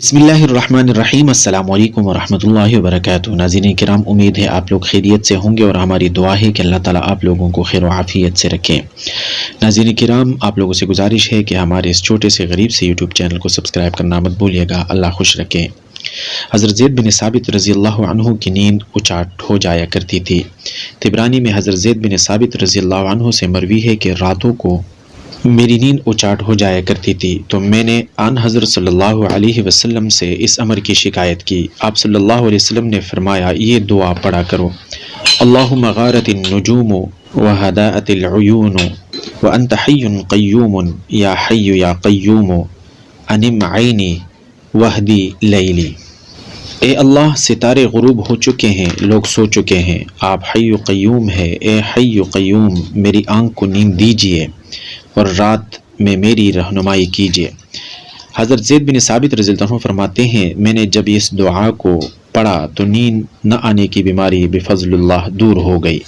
بسم اللہ الرحمن الرحیم۔ السلام علیکم ورحمۃ اللہ وبرکاتہ۔ ناظرین کرام، امید ہے آپ لوگ خیریت سے ہوں گے اور ہماری دعا ہے کہ اللہ تعالیٰ آپ لوگوں کو خیر و عافیت سے رکھیں۔ ناظرین کرام، آپ لوگوں سے گزارش ہے کہ ہمارے اس چھوٹے سے غریب سے یوٹیوب چینل کو سبسکرائب کرنا مت بھولیے گا۔ اللہ خوش رکھے۔ حضرت زید بن ثابت رضی اللہ عنہ کی نیند اچاٹ ہو جایا کرتی تھی۔ طبرانی میں حضرت زید بن ثابت رضی اللہ عنہ سے مروی ہے کہ راتوں کو میری نیند اچاٹ ہو جایا کرتی تھی تو میں نے آن حضرت صلی اللہ علیہ وسلم سے اس امر کی شکایت کی۔ آپ صلی اللہ علیہ وسلم نے فرمایا، یہ دعا پڑھا کرو: اللہم غارت النجوم وہدأت العیون وانت حی قیوم یا حی یا قیوم انم عینی وہدی لیلی۔ اے اللہ، ستارے غروب ہو چکے ہیں، لوگ سو چکے ہیں، آپ حی و قیوم ہے، اے حی و قیوم میری آنکھ کو نیند دیجئے اور رات میں میری رہنمائی کیجیے۔ حضرت زید بن ثابت رضی اللہ عنہ فرماتے ہیں، میں نے جب اس دعا کو پڑھا تو نیند نہ آنے کی بیماری بفضل اللہ دور ہو گئی۔